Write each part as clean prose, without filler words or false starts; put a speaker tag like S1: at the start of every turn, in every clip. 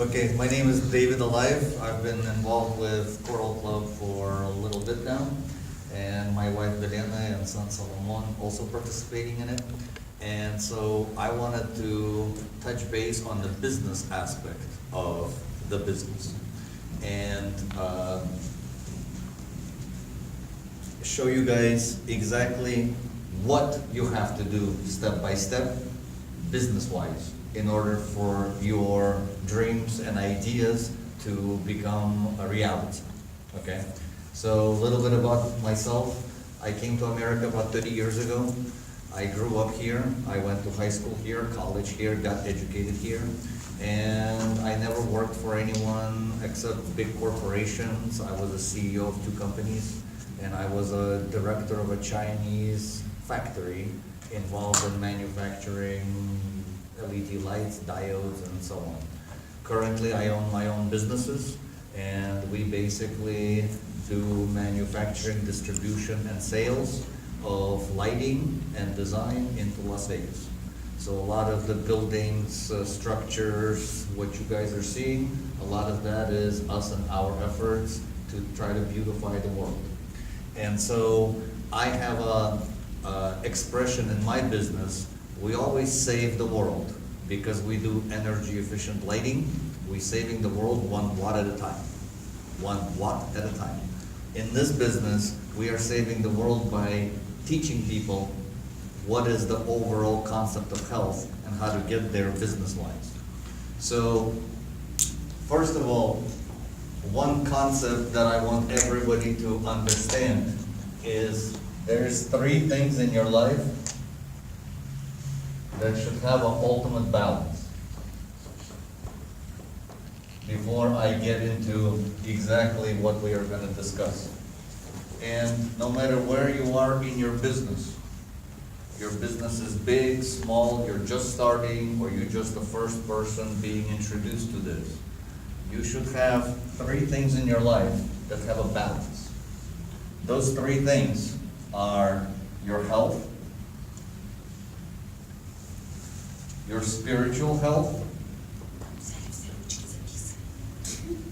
S1: Okay, my name is David Alaev. I've been involved with CoralClub for a little bit now, and my wife Belena and son Solomon also participating in it. And so I wanted to touch base on the business aspect of the business and show you guys exactly what you have to do step by step, business-wise, in order for your dreams and ideas to become a reality, okay? So a little bit about myself. I came to America about 30 years ago. I grew up here. I went to high school here, college here, got educated here. And I never worked for anyone except big corporations. I was a CEO of 2 companies, and I was a director of a Chinese factory involved in manufacturing LED lights, diodes, and so on. Currently, I own my own businesses, and we basically do manufacturing, distribution, and sales of lighting and design into Las Vegas. So a lot of the buildings, structures, what you guys are seeing, a lot of that is us and our efforts to try to beautify the world. And so I have a expression in my business. We always save the world because we do energy efficient lighting. We're saving the world 1 watt at a time. 1 watt at a time. In this business, we are saving the world by teaching people what is the overall concept of health and how to get there business-wise. So, first of all, one concept that I want everybody to understand is there's 3 things in your life that should have an ultimate balance. Before I get into exactly what we are going to discuss. And no matter where you are in your business is big, small, you're just starting, or you're just the first person being introduced to this, you should have 3 things in your life that have a balance. Those 3 things are your health, your spiritual health,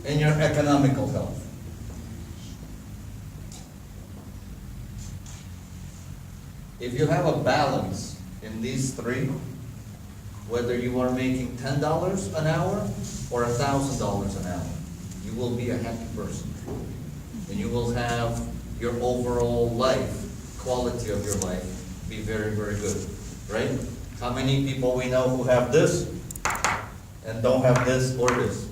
S1: and your economical health. If you have a balance in these 3, whether you are making $10 an hour or $1,000 an hour, you will be a happy person. And you will have your overall life, quality of your life, be very, very good, right? How many people we know who have this and don't have this or this?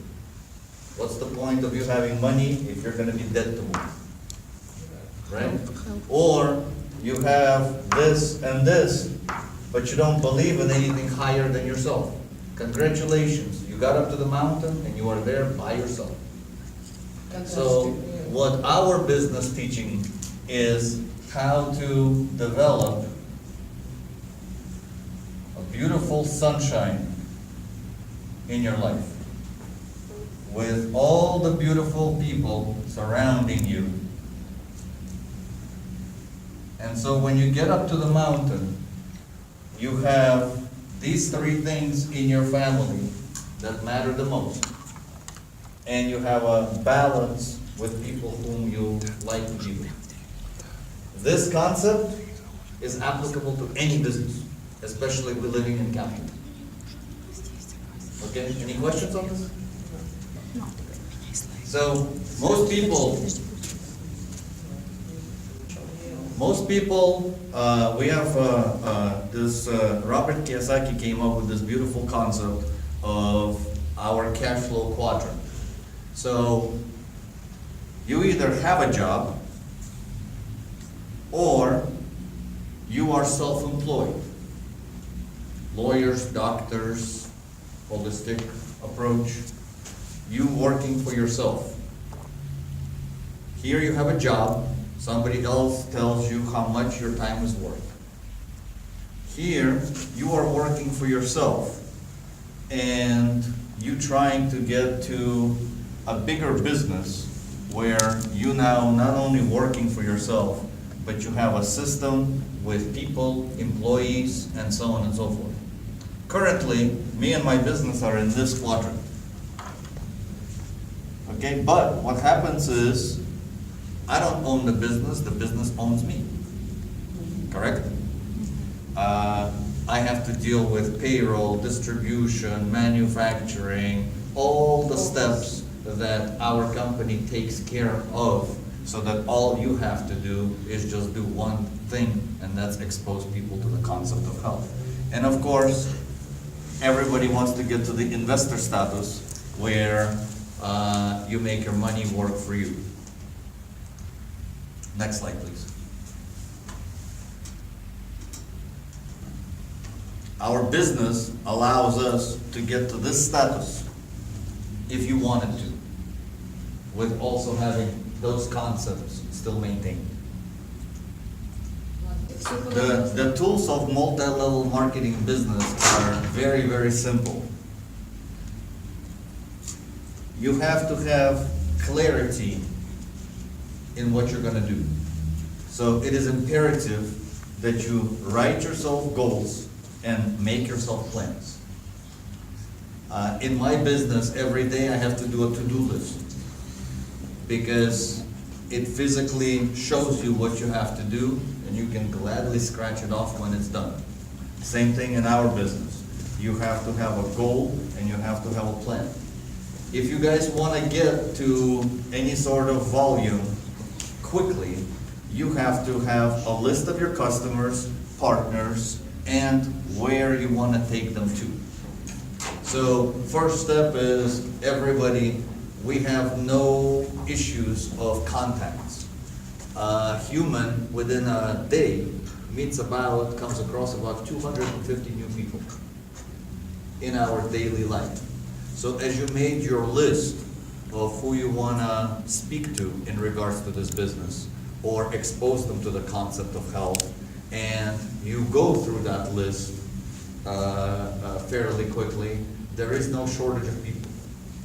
S1: What's the point of you having money if you're going to be dead tomorrow? Right? Or you have this and this, but you don't believe in anything higher than yourself. Congratulations, you got up to the mountain and you are there by yourself. So what our business teaching is how to develop a beautiful sunshine in your life with all the beautiful people surrounding you. And so when you get up to the mountain, you have these 3 things in your family that matter the most. And you have a balance with people whom you like to be with. This concept is applicable to any business, especially we're living in capitalism. Okay, any questions on this? So most people, we have this, Robert Kiyosaki came up with this beautiful concept of our cash flow quadrant. So you either have a job or you are self-employed. Lawyers, doctors, holistic approach, you working for yourself. Here you have a job, somebody else tells you how much your time is worth. Here, you are working for yourself, and you trying to get to a bigger business where you now not only working for yourself, but you have a system with people, employees, and so on and so forth. Currently, me and my business are in this quadrant. Okay, but what happens is, I don't own the business owns me. Correct? I have to deal with payroll, distribution, manufacturing, all the steps that our company takes care of, so that all you have to do is just do one thing, and that's expose people to the concept of health. And of course, everybody wants to get to the investor status where you make your money work for you. Next slide, please. Our business allows us to get to this status if you wanted to, with also having those concepts still maintained. The tools of multi-level marketing business are very, very simple. You have to have clarity in what you're gonna do. So it is imperative that you write yourself goals and make yourself plans. In my business, every day I have to do a to-do list, because it physically shows you what you have to do, and you can gladly scratch it off when it's done. Same thing in our business. You have to have a goal and you have to have a plan. If you guys want to get to any sort of volume quickly, you have to have a list of your customers, partners, and where you want to take them to. So first step is, everybody, we have no issues of contacts. A human within a day comes across about 250 new people in our daily life. So as you made your list of who you want to speak to in regards to this business, or expose them to the concept of health, and you go through that list fairly quickly, there is no shortage of people.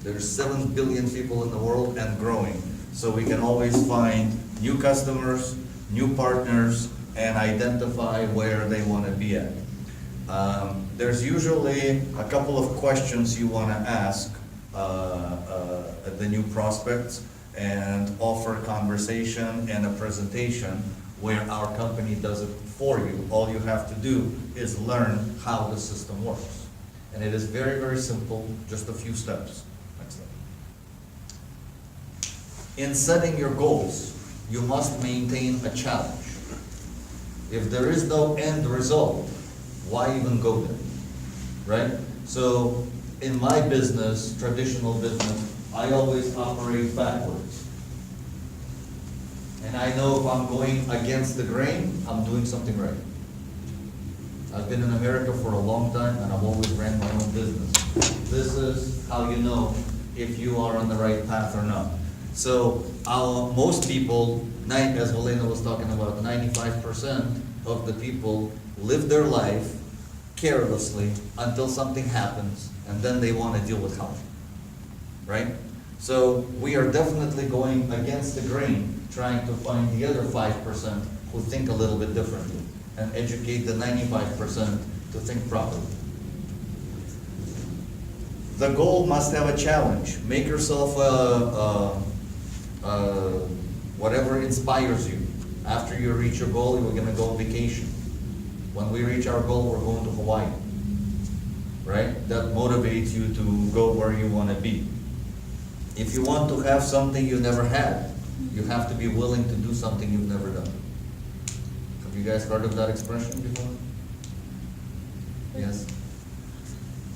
S1: There's 7 billion people in the world and growing. So we can always find new customers, new partners, and identify where they want to be at. There's usually a couple of questions you want to ask the new prospects, and offer conversation and a presentation where our company does it for you. All you have to do is learn how the system works. And it is very, very simple, just a few steps. Next slide. In setting your goals, you must maintain a challenge. If there is no end result, why even go there, right? So in my business, traditional business, I always operate backwards. And I know if I'm going against the grain, I'm doing something right. I've been in America for a long time, and I've always ran my own business. This is how you know if you are on the right path or not. So most people, as Helena was talking about, 95% of the people live their life carelessly until something happens, and then they want to deal with health, right? So we are definitely going against the grain, trying to find the other 5% who think a little bit differently, and educate the 95% to think properly. The goal must have a challenge. Make yourself whatever inspires you. After you reach your goal, you're going to go on vacation. When we reach our goal, we're going to Hawaii, right? That motivates you to go where you want to be. If you want to have something you never had, you have to be willing to do something you've never done. Have you guys heard of that expression before? Yes.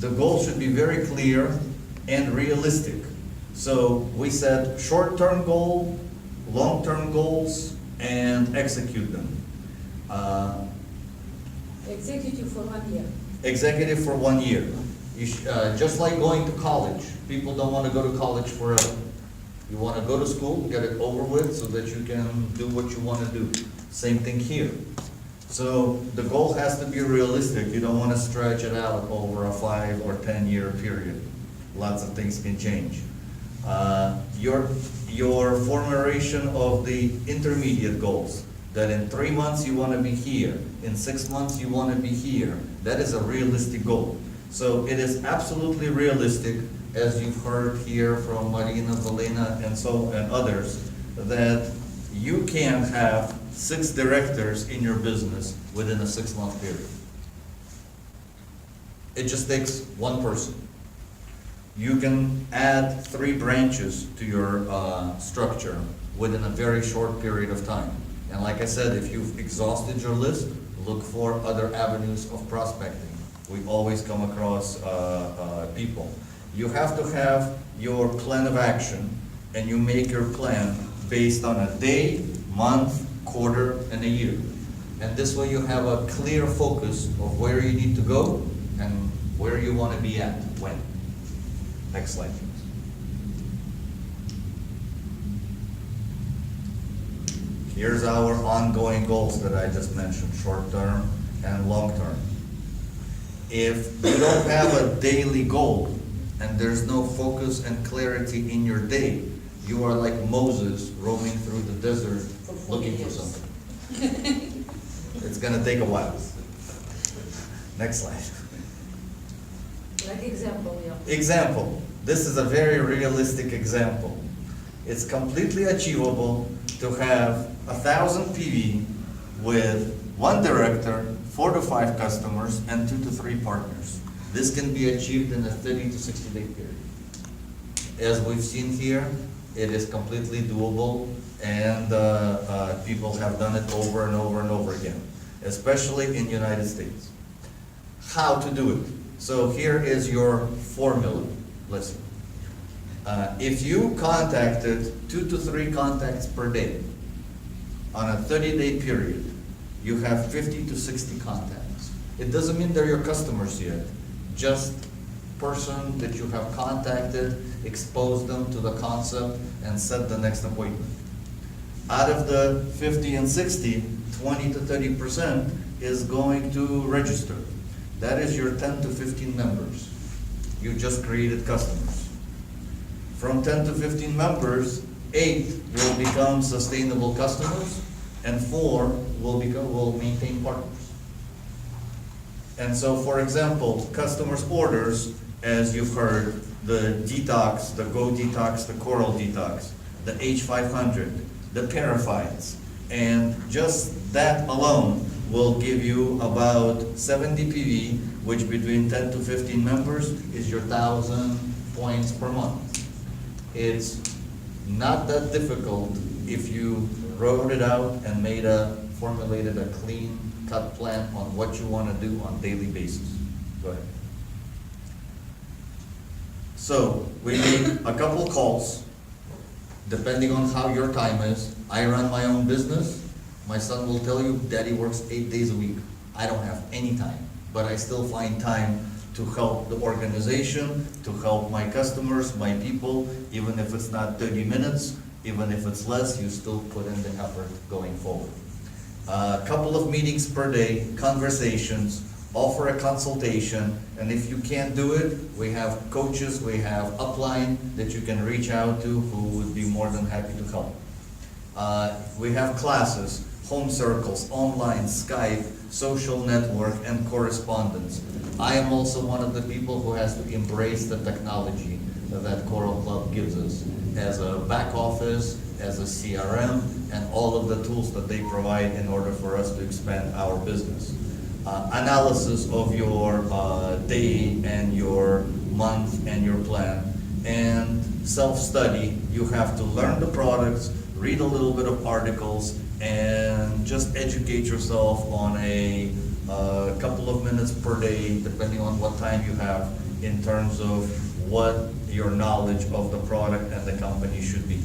S1: The goal should be very clear and realistic. So we set short-term goal, long-term goals, and execute them.
S2: Executive for 1 year.
S1: Executive for 1 year. Just like going to college. People don't want to go to college forever. You want to go to school, get it over with, so that you can do what you want to do. Same thing here. So the goal has to be realistic. You don't want to stretch it out over a 5 or 10 year period. Lots of things can change. Your formulation of the intermediate goals, that in 3 months you want to be here, in 6 months you want to be here, that is a realistic goal. So it is absolutely realistic as you've heard here from Marina, Valena, and others, that you can't have 6 directors in your business within a 6-month period. It just takes one person. You can add 3 branches to your structure within a very short period of time. And like I said, if you've exhausted your list, look for other avenues of prospecting. We always come across people. You have to have your plan of action, and you make your plan based on a day, month, quarter, and a year. And this way you have a clear focus of where you need to go and where you want to be at when. Next slide, please. Here's our ongoing goals that I just mentioned, short term and long term. If you don't have a daily goal and there's no focus and clarity in your day, you are like Moses roaming through the desert looking for something. It's gonna take a while. Next slide.
S2: Like example, yeah.
S1: Example. This is a very realistic example. It's completely achievable to have 1,000 PV with 1 director, 4 to 5 customers, and 2 to 3 partners. This can be achieved in a 30 to 60 day period. As we've seen here, it is completely doable, and people have done it over and over and over again, especially in the United States. How to do it? So here is your formula. Listen. If you contacted 2 to 3 contacts per day on a 30-day period, you have 50 to 60 contacts. It doesn't mean they're your customers yet, just person that you have contacted, expose them to the concept, and set the next appointment. Out of the 50 and 60, 20 to 30% is going to register. That is your 10 to 15 members. You just created customers. From 10 to 15 members, 8 will become sustainable customers, and 4 will maintain partners. And so, for example, customers' orders, as you've heard, the Detox, the Go Detox, the Coral Detox, the H500, the Paraphites, and just that alone will give you about 70 PV, which between 10 to 15 members is your 1,000 points per month. It's not that difficult if you wrote it out and formulated a clean cut plan on what you want to do on a daily basis. Go ahead. So we make a couple calls, depending on how your time is. I run my own business. My son will tell you, Daddy works 8 days a week. I don't have any time, but I still find time to help the organization, to help my customers, my people. Even if it's not 30 minutes, even if it's less, you still put in the effort going forward. A couple of meetings per day, conversations, offer a consultation, and if you can't do it, we have coaches, we have upline that you can reach out to who would be more than happy to help. We have classes, home circles, online, Skype, social network, and correspondence. I am also one of the people who has to embrace the technology that CoralClub gives us as a back office, as a CRM, and all of the tools that they provide in order for us to expand our business. Analysis of your day and your month and your plan, and self-study. You have to learn the products, read a little bit of articles, and just educate yourself on a couple of minutes per day, depending on what time you have, in terms of what your knowledge of the product and the company should be.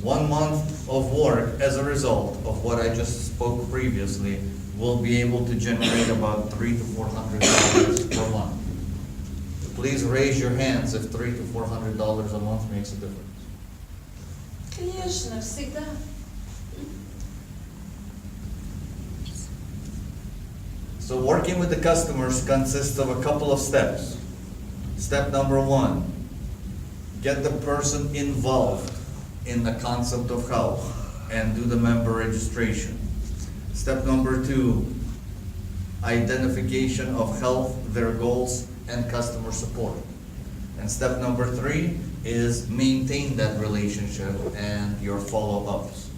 S1: One month of work as a result of what I just spoke previously will be able to generate about $300 to $400 per month. Please raise your hands if $300 to $400 a month makes a difference.
S3: Конечно, всегда.
S1: So working with the customers consists of a couple of steps. Step number 1, get the person involved in the concept of health and do the member registration. Step number 2, identification of health, their goals, and customer support. And step number 3 is maintain that relationship and your follow-ups.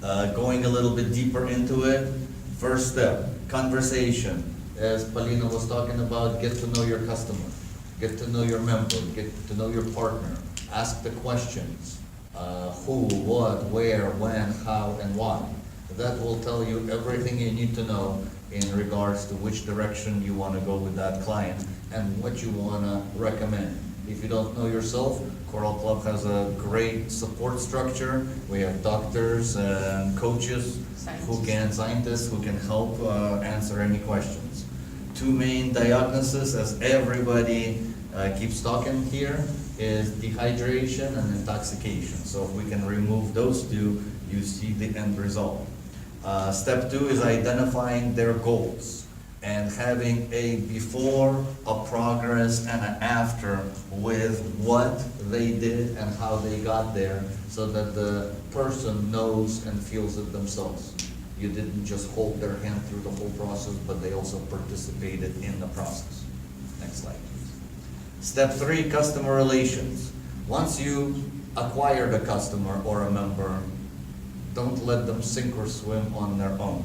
S1: Going a little bit deeper into it, first step, conversation. As Paulina was talking about, get to know your customer, get to know your member, get to know your partner, ask the questions, who, what, where, when, how, and why. That will tell you everything you need to know in regards to which direction you want to go with that client and what you want to recommend. If you don't know yourself, CoralClub has a great support structure. We have doctors and coaches scientists who can help answer any questions. 2 main diagnoses, as everybody keeps talking here, is dehydration and intoxication. So if we can remove those 2, you see the end result. Step 2 is identifying their goals and having a before, a progress, and an after with what they did and how they got there, so that the person knows and feels it themselves. You didn't just hold their hand through the whole process, but they also participated in the process. Next slide, please. Step 3, customer relations. Once you acquired a customer or a member, don't let them sink or swim on their own.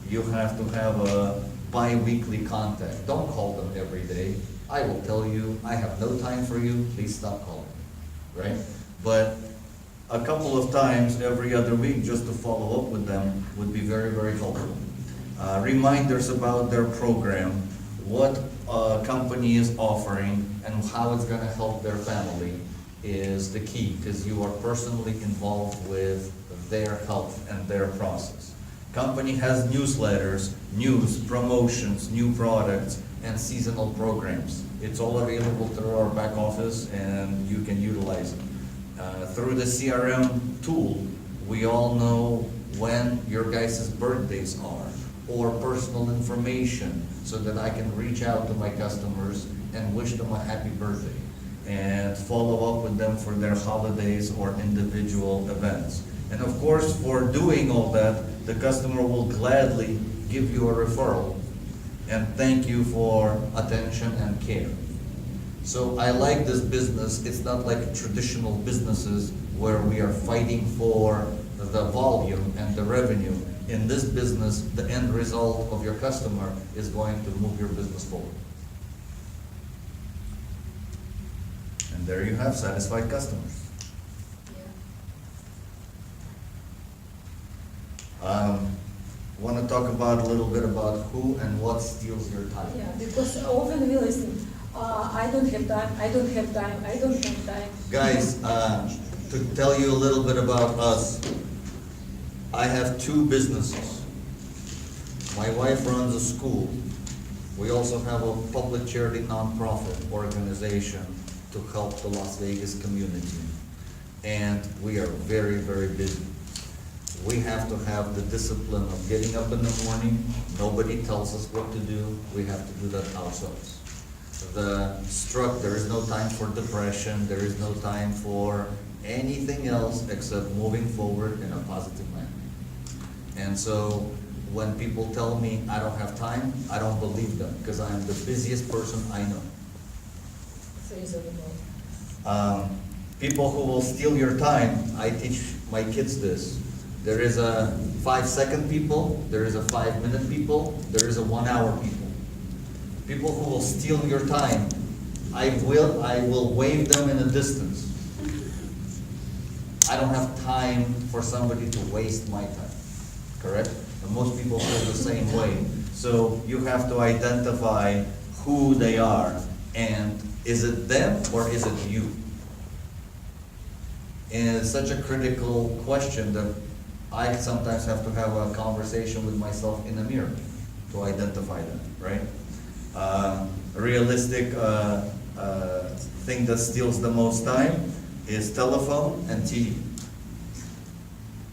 S1: You have to have a bi-weekly contact. Don't call them every day. I will tell you, I have no time for you, please stop calling me, right? But a couple of times every other week, just to follow up with them, would be very, very helpful. Reminders about their program, what a company is offering, and how it's going to help their family is the key, because you are personally involved with their health and their process. Company has newsletters, news, promotions, new products, and seasonal programs. It's all available through our back office, and you can utilize it. Through the CRM tool, we all know when your guys' birthdays are, or personal information, so that I can reach out to my customers and wish them a happy birthday, and follow up with them for their holidays or individual events. And of course, for doing all that, the customer will gladly give you a referral and thank you for attention and care. So I like this business. It's not like traditional businesses where we are fighting for the volume and the revenue. In this business, the end result of your customer is going to move your business forward. And there you have satisfied customers. Want to talk about a little bit about who and what steals your time.
S2: Yeah, because often we listen, I don't have time, I don't have time, I don't have time.
S1: Guys, to tell you a little bit about us, I have 2 businesses. My wife runs a school. We also have a public charity nonprofit organization to help the Las Vegas community. And we are very, very busy. We have to have the discipline of getting up in the morning. Nobody tells us what to do. We have to do that ourselves. There is no time for depression. There is no time for anything else except moving forward in a positive manner. And so when people tell me I don't have time, I don't believe them, because I am the busiest person I know.
S2: It's reasonable.
S1: People who will steal your time, I teach my kids this. There is a 5-second people, there is a 5-minute people, there is a 1-hour people. People who will steal your time, I will wave them in a distance. I don't have time for somebody to waste my time, correct? And most people feel the same way. So you have to identify who they are, and is it them or is it you? And it's such a critical question that I sometimes have to have a conversation with myself in the mirror to identify that, right? A realistic thing that steals the most time is telephone and TV.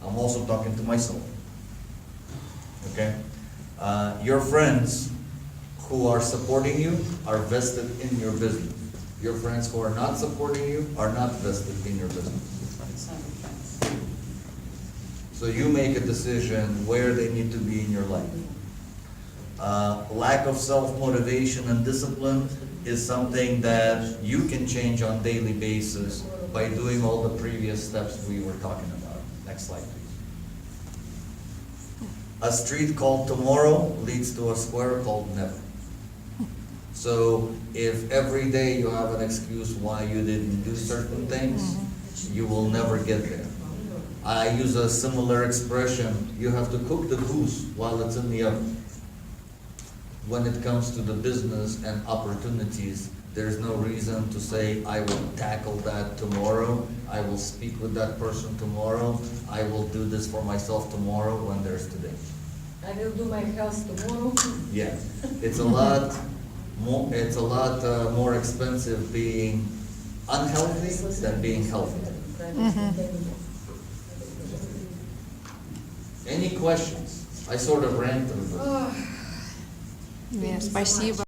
S1: I'm also talking to myself, okay? Your friends who are supporting you are vested in your business. Your friends who are not supporting you are not vested in your business. So you make a decision where they need to be in your life. Lack of self-motivation and discipline is something that you can change on daily basis by doing all the previous steps we were talking about. Next slide, please. A street called tomorrow leads to a square called never. So if every day you have an excuse why you didn't do certain things, you will never get there. I use a similar expression, you have to cook the goose while it's in the oven. When it comes to the business and opportunities, there's no reason to say, I will tackle that tomorrow, I will speak with that person tomorrow, I will do this for myself tomorrow when there's today.
S2: I will do my health tomorrow.
S1: Yeah, it's a lot more expensive being unhealthy than being healthy. Any questions? I sort of ran through them.
S3: Спасибо.